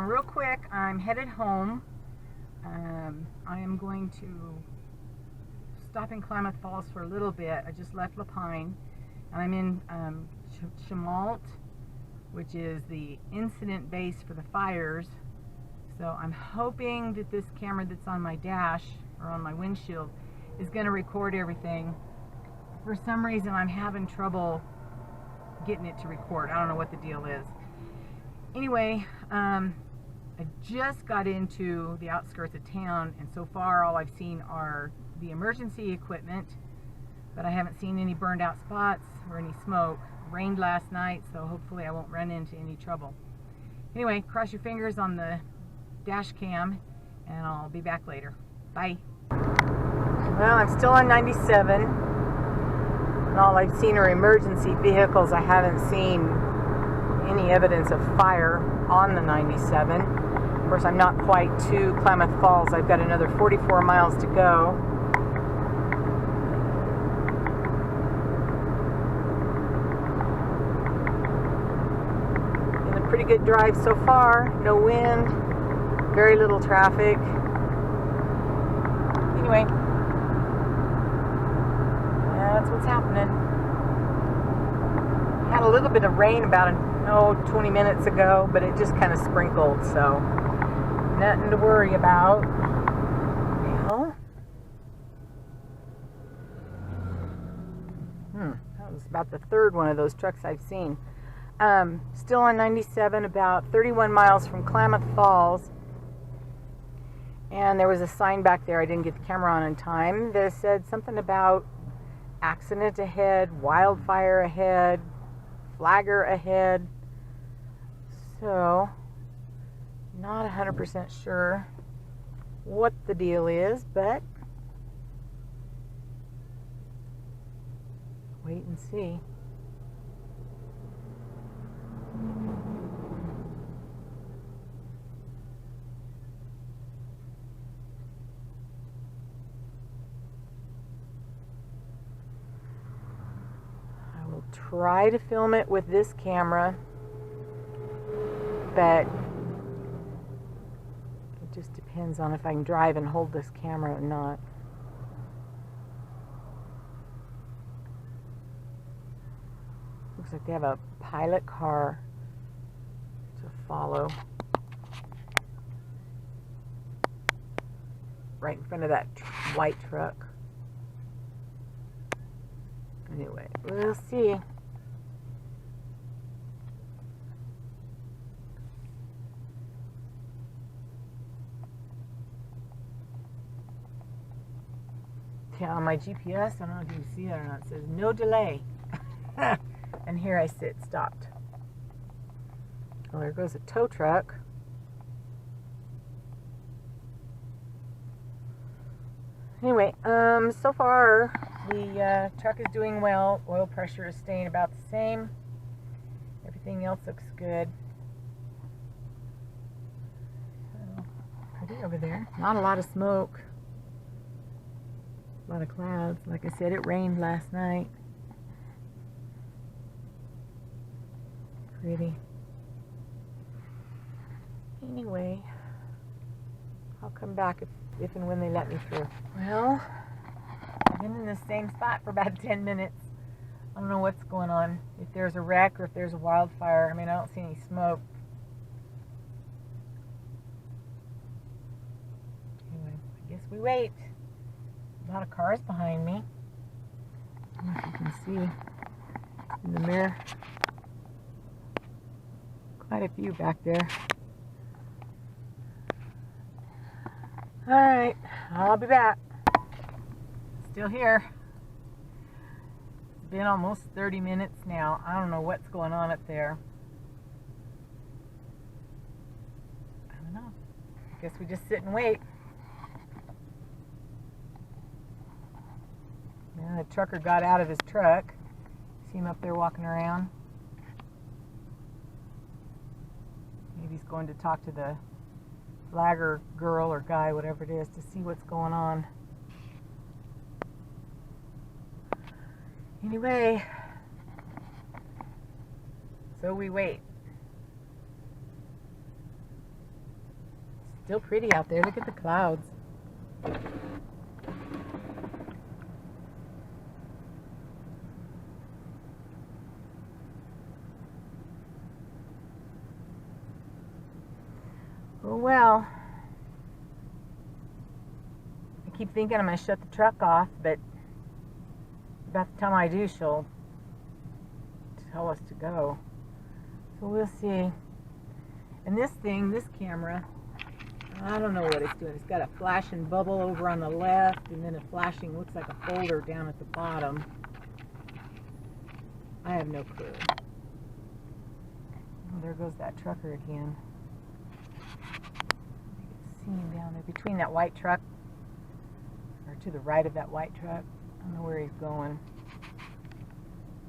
Real quick, I'm headed home. I am going to stop in Klamath Falls for a little bit. I just left La Pine, and I'm in Chemalt, which is the incident base for the fires. So I'm hoping that this camera that's on my dash or on my windshield is going to record everything. For some reason, I'm having trouble getting it to record. I don't know what the deal is. Anyway, I just got into the outskirts of town, and so far all I've seen are the emergency equipment, but I haven't seen any burned out spots or any smoke. It rained last night, so hopefully I won't run into any trouble. Anyway, cross your fingers on the dash cam, and I'll be back later. Bye. Well, I'm still on 97, and all I've seen are emergency vehicles. I haven't seen any evidence of fire on the 97. Of course, I'm not quite to Klamath Falls. I've got another 44 miles to go. Been a pretty good drive so far. No wind, very little traffic. Anyway, that's what's happening. Had a little bit of rain about 20 minutes ago, but it just kind of sprinkled, so nothing to worry about. Well, that was about the third one of those trucks I've seen. Still on 97, about 31 miles from Klamath Falls, and there was a sign back there. I didn't get the camera on in time that said something about accident ahead, wildfire ahead, flagger ahead. So, not 100% sure what the deal is, but wait and see. I will try to film it with this camera, but it just depends on if I can drive and hold this camera or not. Looks like they have a pilot car to follow right in front of that white truck. Anyway, we'll see. Yeah, on my GPS, I don't know if you can see that or not, it says no delay. And here I sit stopped. Oh, there goes a tow truck. Anyway, so far the truck is doing well. Oil pressure is staying about the same. Everything else looks good. So, pretty over there. Not a lot of smoke. A lot of clouds. Like I said, it rained last night. Pretty. Anyway, I'll come back if and when they let me through. Well, I've been in the same spot for about 10 minutes. I don't know what's going on. If there's a wreck or if there's a wildfire. I mean, I don't see any smoke. Anyway, I guess we wait. A lot of cars behind me. I don't know if you can see in the mirror. Quite a few back there. Alright, I'll be back. Still here. It's been almost 30 minutes now. I don't know what's going on up there. I don't know. I guess we just sit and wait. Yeah, the trucker got out of his truck. See him up there walking around. Maybe he's going to talk to the flagger girl or guy, whatever it is, to see what's going on. Anyway, so we wait. Still pretty out there. Look at the clouds. Oh well. I keep thinking I'm going to shut the truck off, but about the time I do, she'll tell us to go. So we'll see. And this thing, this camera, I don't know what it's doing. It's got a flashing bubble over on the left, and then a flashing, looks like a folder down at the bottom. I have no clue. Oh, there goes that trucker again. You can see him down there between that white truck, or to the right of that white truck. I don't know where he's going.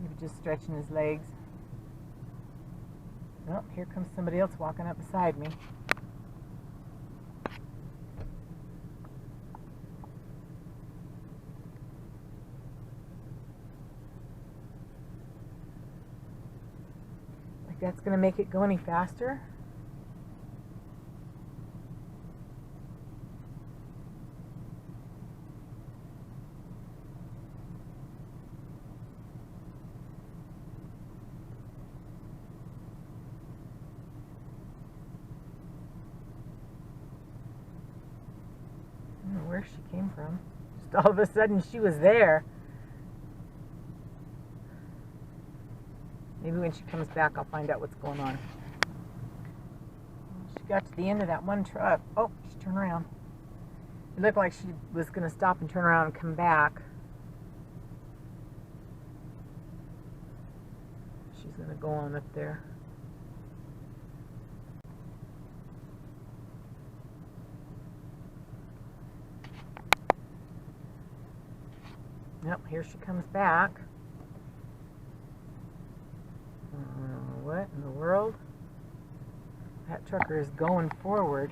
Maybe just stretching his legs. Oh, here comes somebody else walking up beside me. Like that's going to make it go any faster? I don't know where she came from. Just all of a sudden she was there. Maybe when she comes back I'll find out what's going on. She got to the end of that one truck. Oh, she turned around. It looked like she was going to stop and turn around and come back. She's going to go on up there. Yep, here she comes back. What in the world? That trucker is going forward.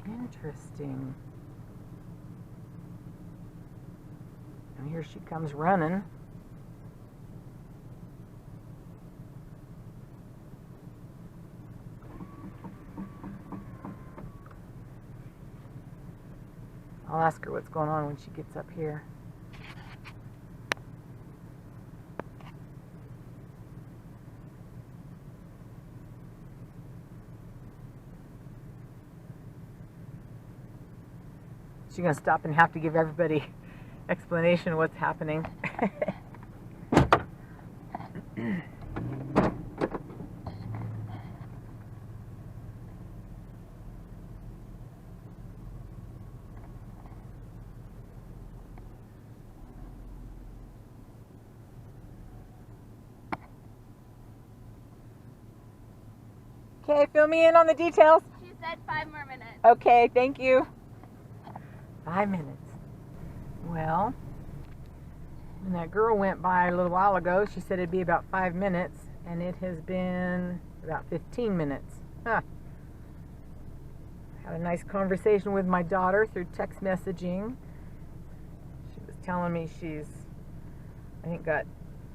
Interesting. And here she comes running. I'll ask her what's going on when she gets up here. She's going to stop and have to give everybody explanation of what's happening. Okay, fill me in on the details. She said 5 more minutes. Okay, thank you. 5 minutes. Well, when that girl went by a little while ago, she said it'd be about 5 minutes, and it has been about 15 minutes. Huh. Had a nice conversation with my daughter through text messaging. She was telling me she's, I think, got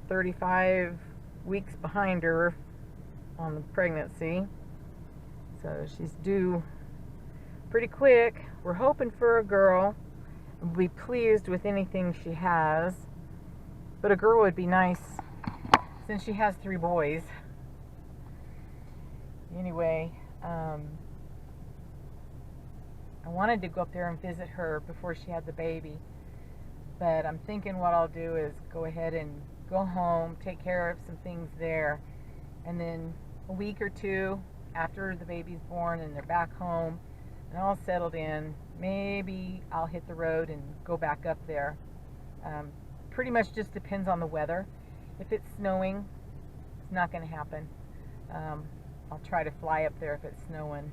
35 weeks behind her on the pregnancy. So she's due pretty quick. We're hoping for a girl. We'll be pleased with anything she has. But a girl would be nice since she has 3 boys. Anyway, I wanted to go up there and visit her before she had the baby. But I'm thinking what I'll do is go ahead and go home, take care of some things there. And then a week or 2 after the baby's born and they're back home and all settled in, maybe I'll hit the road and go back up there. Pretty much just depends on the weather. If it's snowing, it's not going to happen. I'll try to fly up there if it's snowing.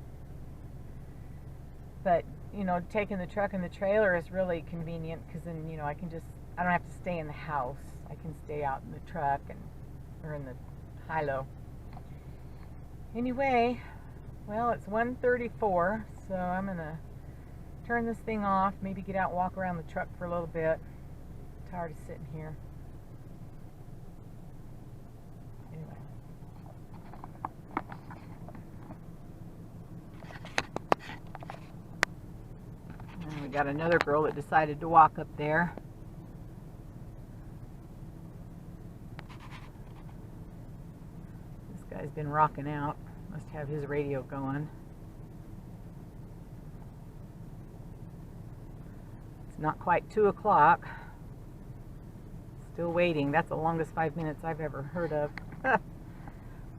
But, you know, taking the truck and the trailer is really convenient because then, you know, I don't have to stay in the house. I can stay out in the truck or in the high-low. Anyway, well, it's 1:34, so I'm going to turn this thing off, maybe get out and walk around the truck for a little bit. I'm tired of sitting here. Anyway, got another girl that decided to walk up there. This guy's been rocking out. Must have his radio going. It's not quite 2 o'clock. Still waiting. That's the longest 5 minutes I've ever heard of.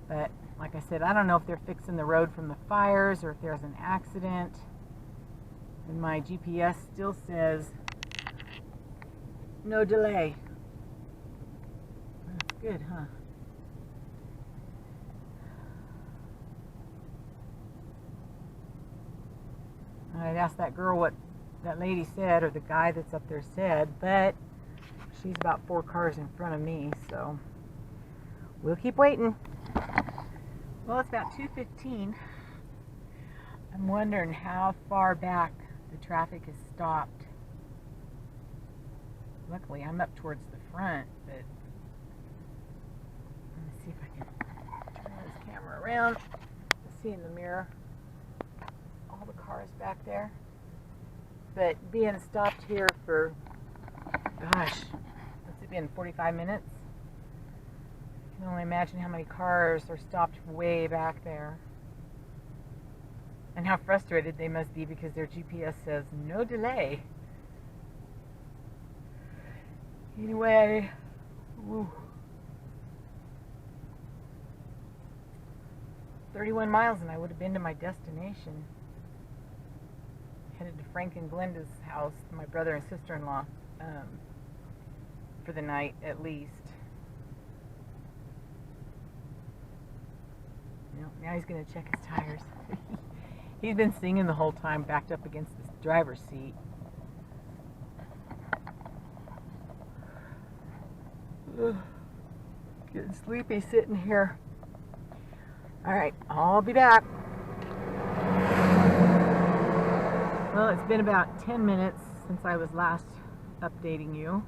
But like I said, I don't know if they're fixing the road from the fires or if there's an accident. And my GPS still says no delay. That's good, huh? I'd asked that girl what that lady said, or the guy that's up there said, but she's about 4 cars in front of me, so we'll keep waiting. Well, it's about 2:15. I'm wondering how far back the traffic has stopped. Luckily, I'm up towards the front, but let me see if I can turn this camera around to see in the mirror all the cars back there. But being stopped here for, gosh, what's it been, 45 minutes? I can only imagine how many cars are stopped way back there. And how frustrated they must be because their GPS says no delay. Anyway, woo. 31 miles and I would have been to my destination. Headed to Frank and Glenda's house, my brother and sister-in-law, for the night at least. Now he's going to check his tires. He's been singing the whole time, backed up against the driver's seat. Ugh. Getting sleepy sitting here. Alright, I'll be back. Well, it's been about 10 minutes since I was last updating you.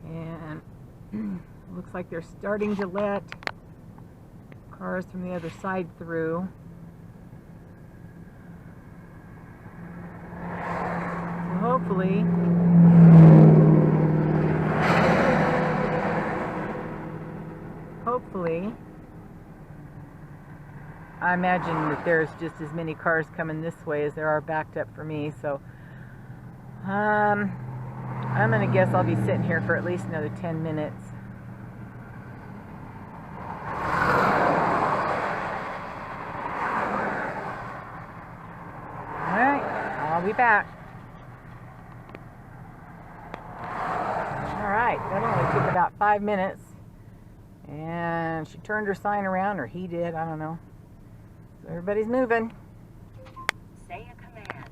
And looks like they're starting to let cars from the other side through. So hopefully, I imagine that there's just as many cars coming this way as there are backed up for me. So I'm gonna guess I'll be sitting here for at least another 10 minutes. I'll be back. Alright, that only took about 5 minutes. And she turned her sign around, or he did, I don't know. So everybody's moving. Say a command.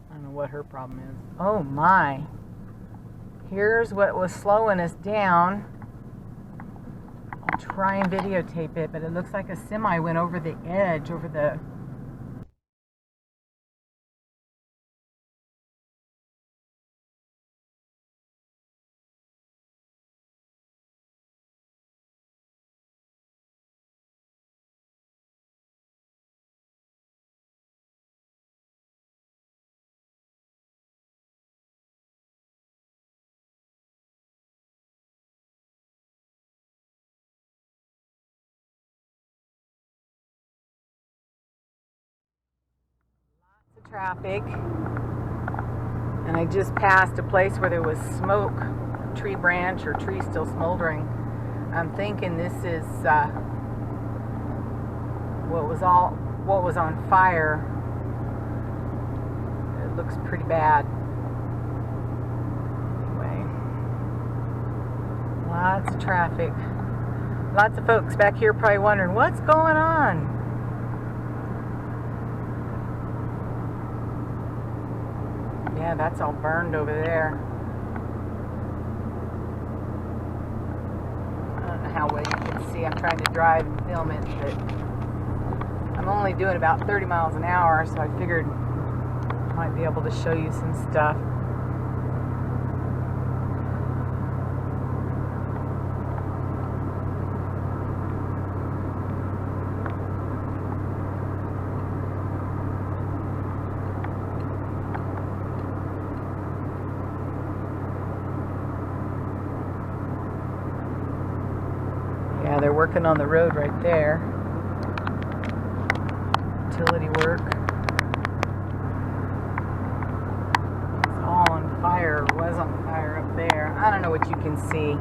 I don't know what her problem is. Oh my. Here's what was slowing us down. I'll try and videotape it, but it looks like a semi went over the edge, over the... traffic, and I just passed a place where there was smoke, tree branch or tree still smoldering. I'm thinking this is what was on fire. It looks pretty bad. Anyway, lots of traffic, lots of folks back here probably wondering what's going on. Yeah, that's all burned over there. I don't know how well you can see. I'm trying to drive and film it, but I'm only doing about 30 miles an hour, so I figured I might be able to show you some stuff. Yeah, they're working on the road right there. Utility work. It's all on fire, or was on fire up there. I don't know what you can see.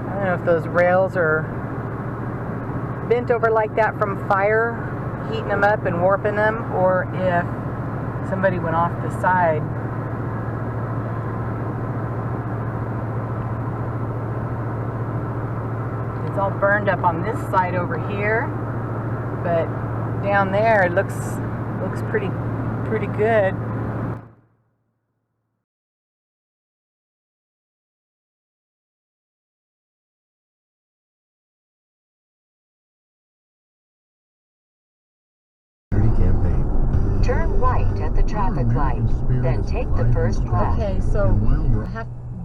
I don't know if those rails are bent over like that from fire, heating them up and warping them, or if somebody went off the side. It's all burned up on this side over here, but down there it looks pretty good. Turn right at the traffic light, then take the first left. Okay, so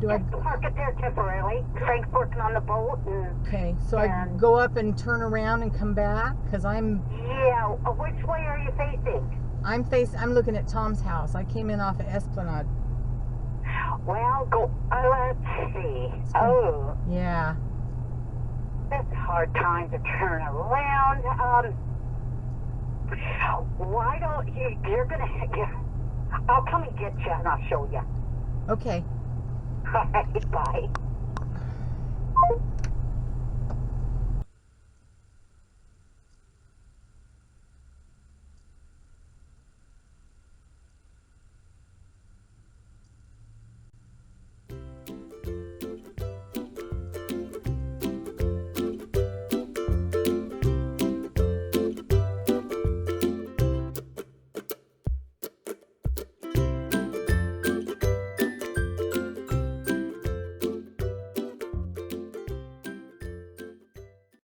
do I park it there temporarily? Frank's working on the boat and... Okay, so I go up and turn around and come back? Because I'm... Yeah, which way are you facing? I'm looking at Tom's house. I came in off of Esplanade. Well, go... let's see. Oh. Yeah. That's a hard time to turn around. Why don't you... You're gonna... I'll come and get you and I'll show you. Okay. All right, bye.